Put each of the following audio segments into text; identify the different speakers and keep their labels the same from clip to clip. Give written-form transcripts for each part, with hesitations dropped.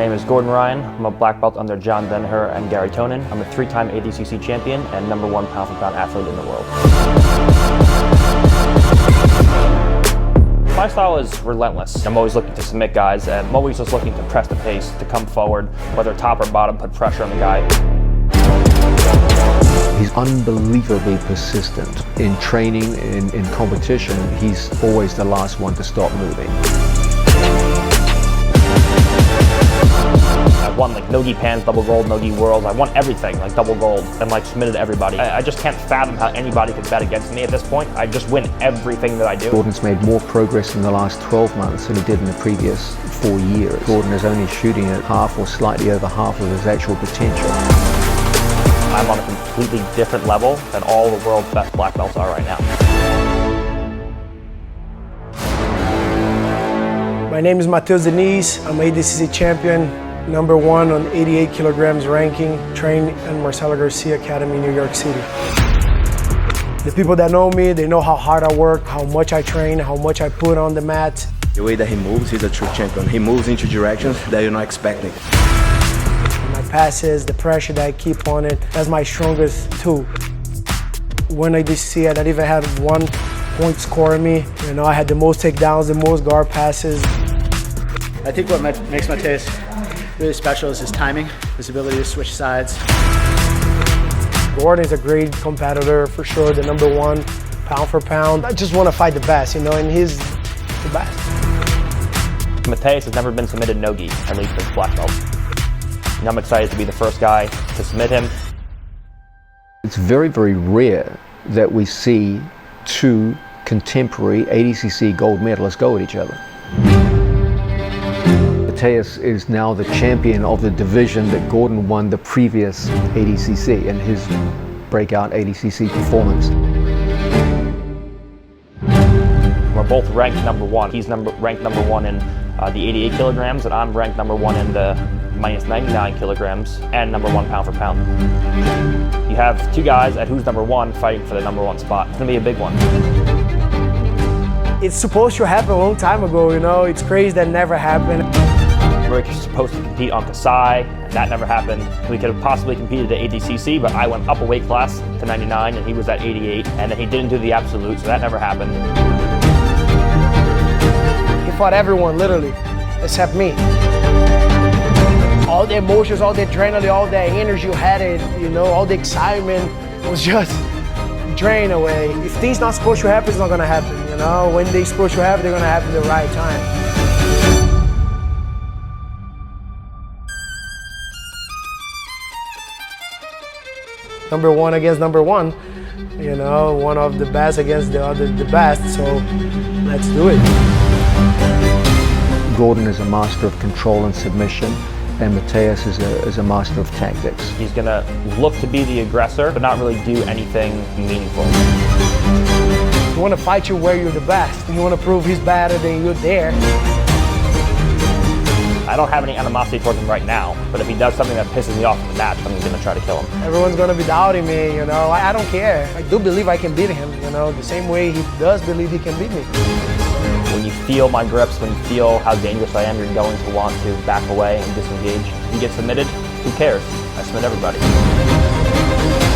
Speaker 1: name is Gordon Ryan. I'm a black belt under John Ben-Hur and Gary Tonin. I'm a 3-time ADCC champion and #1 pound-for-pound athlete in the world. My style is relentless. I'm always looking to submit guys, and I'm always just looking to press the pace, to come forward, whether top or bottom, put pressure on the guy.
Speaker 2: He's unbelievably persistent. In training, in competition, he's always the last one to stop moving.
Speaker 1: I've won like Nogi Pans, double gold, Nogi Worlds. I won everything, like double gold, and like submitted everybody. I just can't fathom how anybody could bet against me at this point. I just win everything that I do.
Speaker 2: Gordon's made more progress in the last 12 months than he did in the previous 4 years. Gordon is only shooting at half or slightly over half of his actual potential.
Speaker 1: I'm on a completely different level than all the world's best black belts are right now.
Speaker 3: My name is Mathias. I'm ADCC champion, #1 on 88 kilograms ranking, trained in Marcelo Garcia Academy, New York City. The people that know me, they know how hard I work, how much I train, how much I put on the mat.
Speaker 4: The way that he moves, he's a true champion. He moves into directions that you're not expecting.
Speaker 3: My passes, the pressure that I keep on it, that's my strongest tool. When I ADCC, I didn't even have 1 point scoring me. You know, I had the most takedowns, the most guard passes.
Speaker 5: I think what makes Mathias really special is his timing, his ability to switch sides.
Speaker 3: Gordon is a great competitor for sure, the #1 pound for pound. I just want to fight the best, you know, and he's the best.
Speaker 1: Mathias has never been submitted Nogi, at least as black belt. And I'm excited to be the first guy to submit him.
Speaker 2: It's very, very rare that we see two contemporary ADCC gold medalists go at each other. Mathias is now the champion of the division that Gordon won the previous ADCC in his breakout ADCC performance.
Speaker 1: We're both ranked #1. He's ranked #1 in the 88 kilograms, and I'm ranked #1 in the -99 kilograms and #1 pound for pound. You have two guys at who's #1 fighting for the #1 spot. It's gonna be a big one.
Speaker 3: It's supposed to happen a long time ago, you know. It's crazy that never happened.
Speaker 1: We were supposed to compete on Kasai, and that never happened. We could have possibly competed at ADCC, but I went up a weight class to 99, and he was at 88, and then he didn't do the absolute, so that never happened.
Speaker 3: He fought everyone, literally, except me. All the emotions, all the adrenaline, all the energy you had, you know, all the excitement was just drained away. If things not supposed to happen, it's not gonna happen, you know? When they're supposed to happen, they're gonna happen at the right time. #1 against #1, you know, one of the best against the other, the best, so let's do it.
Speaker 2: Gordon is a master of control and submission, and Mathias is a master of tactics.
Speaker 1: He's gonna look to be the aggressor, but not really do anything meaningful.
Speaker 3: You wanna fight you where you're the best. You wanna prove he's better than you're there.
Speaker 1: I don't have any animosity towards him right now, but if he does something that pisses me off in the match, I'm gonna try to kill him.
Speaker 3: Everyone's gonna be doubting me, you know. I don't care. I do believe I can beat him, you know, the same way he does believe he can beat me.
Speaker 1: When you feel my grips, when you feel how dangerous I am, you're going to want to back away and disengage. If you get submitted, who cares? I submit everybody.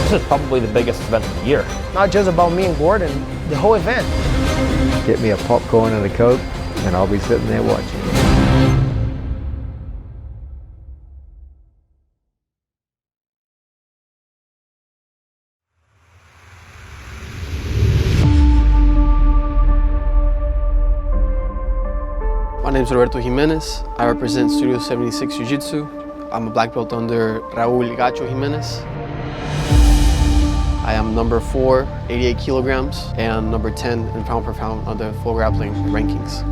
Speaker 1: This is probably the biggest event of the year.
Speaker 3: Not just about me and Gordon, the whole event.
Speaker 2: Get me a popcorn and a Coke, and I'll be sitting there watching.
Speaker 6: My name is Roberto Jimenez. I represent Studio 76 Jiu-Jitsu. I'm a black belt under Raul Gacho Jimenez. I am #4, 88 kilograms, and #10 in pound per pound on the FloGrappling rankings.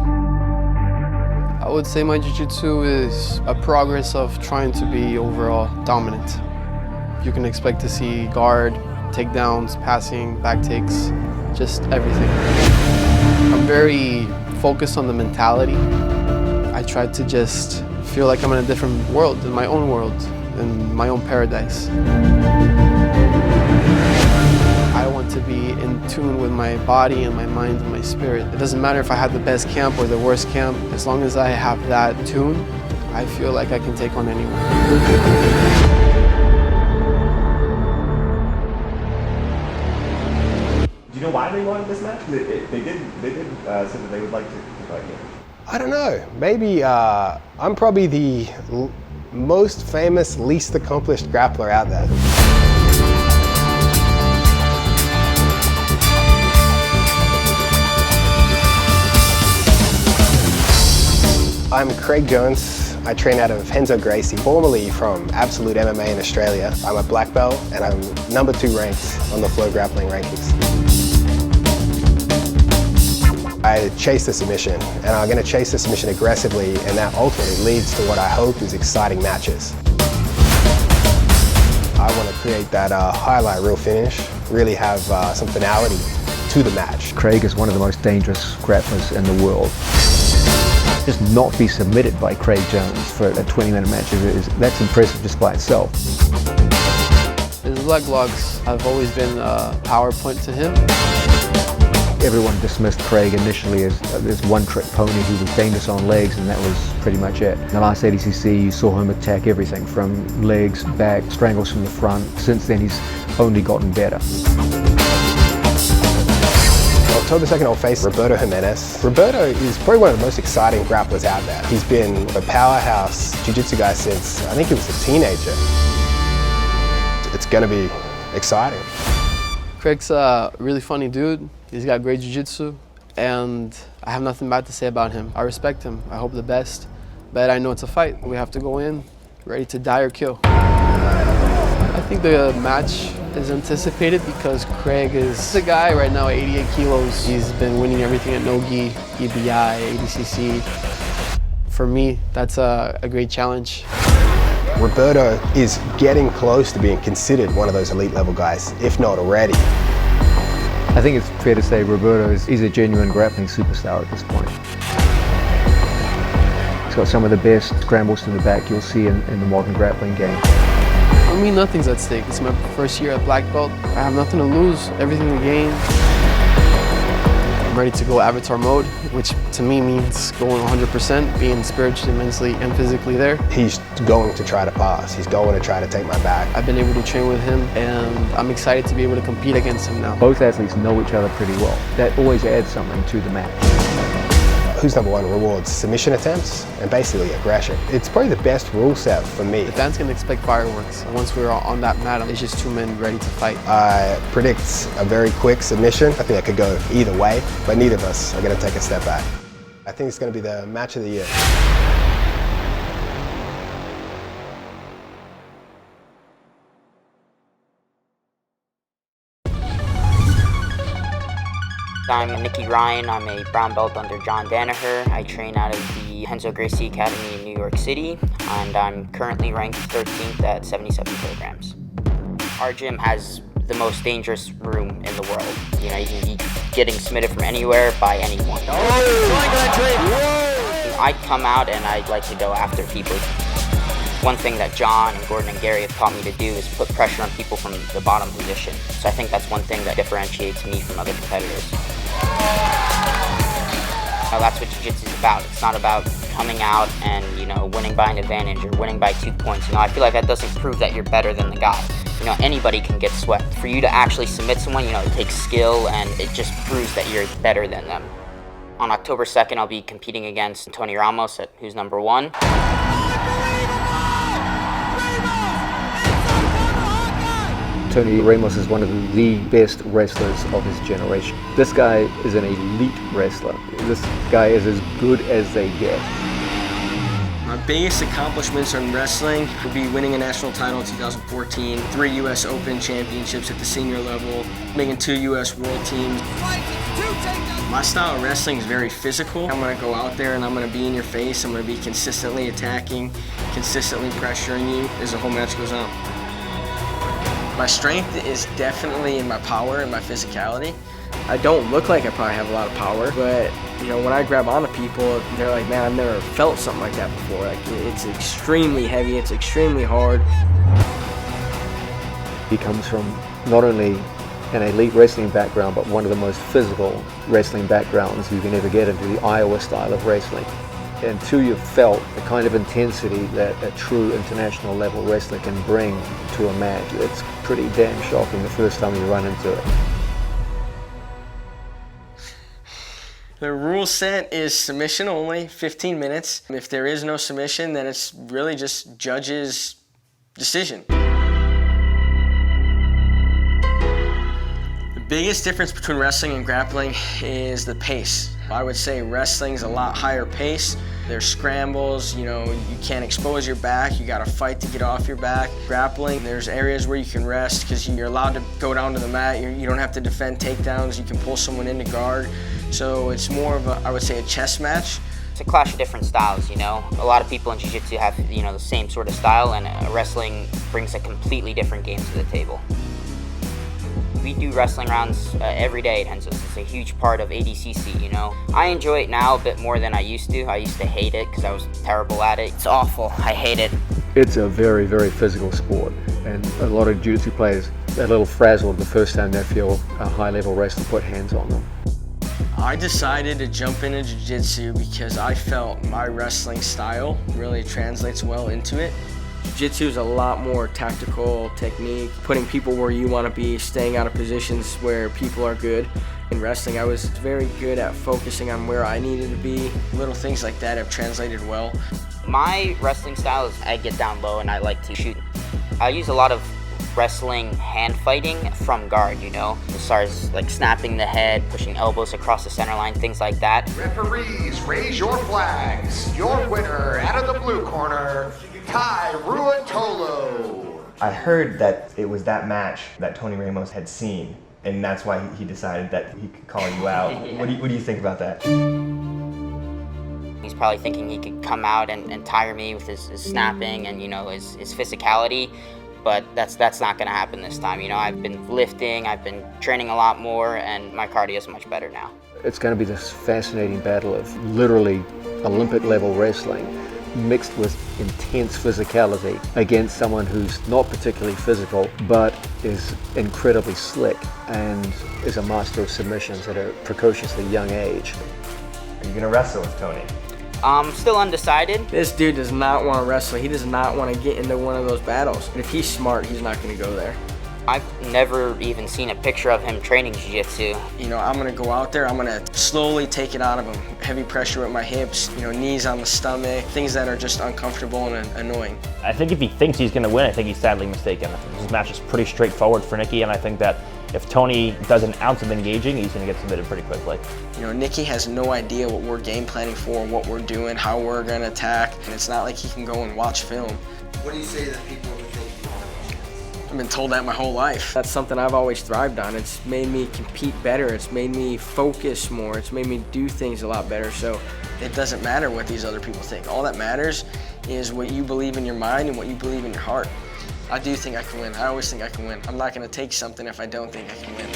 Speaker 6: I would say my Jiu-Jitsu is a progress of trying to be overall dominant. You can expect to see guard, takedowns, passing, back takes, just everything. I'm very focused on the mentality. I try to just feel like I'm in a different world, in my own world, in my own paradise. I want to be in tune with my body and my mind and my spirit. It doesn't matter if I have the best camp or the worst camp. As long as I have that tune, I feel like I can take on anyone.
Speaker 7: Do you know why they wanted this match? They did say that they would like to fight you.
Speaker 8: I don't know. Maybe I'm probably the most famous, least accomplished grappler out there. I'm Craig Jones. I train out of Renzo Gracie, formerly from Absolute MMA in Australia. I'm a black belt and I'm #2 ranked on the FloGrappling rankings. I chase the submission, and I'm going to chase the submission aggressively, and that ultimately leads to what I hope is exciting matches. I want to create that highlight reel finish, really have some finality to the match.
Speaker 2: Craig is one of the most dangerous grapplers in the world. Just not be submitted by Craig Jones for a 20-minute match, that's impressive just by itself.
Speaker 6: His leg locks have always been a power point to him.
Speaker 2: Everyone dismissed Craig initially as this one-trick pony who was dangerous on legs, and that was pretty much it. In the last ADCC, you saw him attack everything from legs, back, strangles from the front. Since then, he's only gotten better.
Speaker 8: October 2nd, I'll face Roberto Jimenez. Roberto is probably one of the most exciting grapplers out there. He's been a powerhouse jiu-jitsu guy since I think he was a teenager. It's gonna be exciting.
Speaker 6: Craig's a really funny dude. He's got great jiu-jitsu, and I have nothing bad to say about him. I respect him. I hope the best, but I know it's a fight. We have to go in ready to die or kill. I think the match is anticipated because Craig is the guy right now at 88 kilos. He's been winning everything at no-gi, EBI, ADCC. For me, that's a great challenge.
Speaker 8: Roberto is getting close to being considered one of those elite level guys, if not already.
Speaker 2: I think it's fair to say Roberto is a genuine grappling superstar at this point. He's got some of the best scrambles to the back you'll see in the modern grappling game.
Speaker 6: For me, nothing's at stake. It's my first year at black belt. I have nothing to lose, everything to gain. I'm ready to go avatar mode, which to me means going 100%, being spiritually, mentally, and physically there.
Speaker 8: He's going to try to pass. He's going to try to take my back.
Speaker 6: I've been able to train with him, and I'm excited to be able to compete against him now.
Speaker 2: Both athletes know each other pretty well. That always adds something to the match.
Speaker 8: Who's #1 rewards submission attempts and basically aggression. It's probably the best rule set for me.
Speaker 6: The fans can expect fireworks. Once we're on that mat, it's just two men ready to fight.
Speaker 8: I predict a very quick submission. I think that could go either way, but neither of us are going to take a step back. I think it's going to be the match of the year.
Speaker 9: I'm Nicky Ryan. I'm a brown belt under John Danaher. I train out of the Renzo Gracie Academy in New York City, and I'm currently ranked 13th at 77 kilograms. Our gym has the most dangerous room in the world. You know, you can be getting submitted from anywhere by anyone. I come out and I like to go after people. One thing that John and Gordon and Gary have taught me to do is put pressure on people from the bottom position. So I think that's one thing that differentiates me from other competitors. Now, that's what jiu-jitsu is about. It's not about coming out and, you know, winning by an advantage or winning by 2 points. You know, I feel like that doesn't prove that you're better than the guy. You know, anybody can get swept. For you to actually submit someone, you know, it takes skill and it just proves that you're better than them. On October 2nd, I'll be competing against Tony Ramos, who's #1.
Speaker 2: Tony Ramos is one of the best wrestlers of his generation. This guy is an elite wrestler. This guy is as good as they get.
Speaker 10: My biggest accomplishments in wrestling would be winning a national title in 2014, 3 U.S. Open championships at the senior level, making 2 U.S. world teams. My style of wrestling is very physical. I'm going to go out there and I'm going to be in your face. I'm going to be consistently attacking, consistently pressuring you as the whole match goes on. My strength is definitely in my power and my physicality. I don't look like I probably have a lot of power, but you know, when I grab onto people, they're like, man, I've never felt something like that before. Like, it's extremely heavy, it's extremely hard.
Speaker 2: He comes from not only an elite wrestling background, but one of the most physical wrestling backgrounds you can ever get into, the Iowa style of wrestling. until you've felt the kind of intensity that a true international level wrestler can bring to a match, it's pretty damn shocking the first time you run into it.
Speaker 10: The rule set is submission only, 15 minutes. If there is no submission, then it's really just judge's decision. The biggest difference between wrestling and grappling is the pace. I would say wrestling's a lot higher pace. There's scrambles, you know, you can't expose your back, you gotta fight to get off your back. Grappling, there's areas where you can rest because you're allowed to go down to the mat. You don't have to defend takedowns, you can pull someone into guard. So it's more of a, I would say, a chess match.
Speaker 9: It's a clash of different styles, you know. A lot of people in jiu-jitsu have, you know, the same sort of style, and wrestling brings a completely different game to the table. We do wrestling rounds every day at Henzo's. It's a huge part of ADCC, you know. I enjoy it now a bit more than I used to. I used to hate it because I was terrible at it. It's awful. I hate it.
Speaker 2: It's a very, very physical sport, and a lot of jiu-jitsu players are a little frazzled the first time they feel a high-level wrestler put hands on them.
Speaker 10: I decided to jump into jiu-jitsu because I felt my wrestling style really translates well into it. Jiu-jitsu is a lot more tactical technique, putting people where you want to be, staying out of positions where people are good. In wrestling, I was very good at focusing on where I needed to be. Little things like that have translated well.
Speaker 9: My wrestling style is I get down low and I like to shoot. I use a lot of wrestling hand fighting from guard, you know, as far as like snapping the head, pushing elbows across the center line, things like that.
Speaker 11: Referees, raise your flags. Your winner out of the blue corner, Kai Ruotolo.
Speaker 7: I heard that it was that match that Tony Ramos had seen, and that's why he decided that he could call you out.
Speaker 9: Yeah.
Speaker 7: What do you think about that?
Speaker 9: He's probably thinking he could come out and tire me with his snapping and, you know, his physicality. But that's not going to happen this time. You know, I've been lifting, I've been training a lot more, and my cardio is much better now.
Speaker 2: It's going to be this fascinating battle of literally Olympic level wrestling mixed with intense physicality against someone who's not particularly physical but is incredibly slick and is a master of submissions at a precociously young age.
Speaker 7: Are you going to wrestle with Tony?
Speaker 9: Still undecided.
Speaker 10: This dude does not want to wrestle. He does not want to get into one of those battles. And if he's smart, he's not going to go there.
Speaker 9: I've never even seen a picture of him training jiu-jitsu.
Speaker 10: You know, I'm going to go out there, I'm going to slowly take it out of him. Heavy pressure with my hips, you know, knees on the stomach, things that are just uncomfortable and annoying.
Speaker 1: I think if he thinks he's going to win, I think he's sadly mistaken. This match is pretty straightforward for Nicky, and I think that if Tony does an ounce of engaging, he's going to get submitted pretty quickly.
Speaker 10: You know, Nicky has no idea what we're game planning for, what we're doing, how we're going to attack, and it's not like he can go and watch film.
Speaker 11: What do you say that people would think you want?
Speaker 10: I've been told that my whole life. That's something I've always thrived on. It's made me compete better. It's made me focus more. It's made me do things a lot better. So it doesn't matter what these other people think. All that matters is what you believe in your mind and what you believe in your heart. I do think I can win. I always think I can win. I'm not going to take something if I don't think I can win.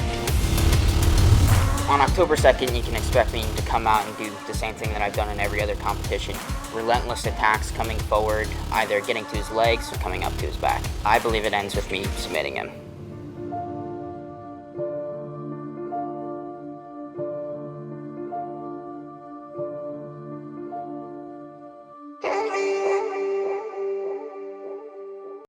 Speaker 9: On October 2nd, you can expect me to come out and do the same thing that I've done in every other competition. Relentless attacks coming forward, either getting to his legs or coming up to his back. I believe it ends with me submitting him.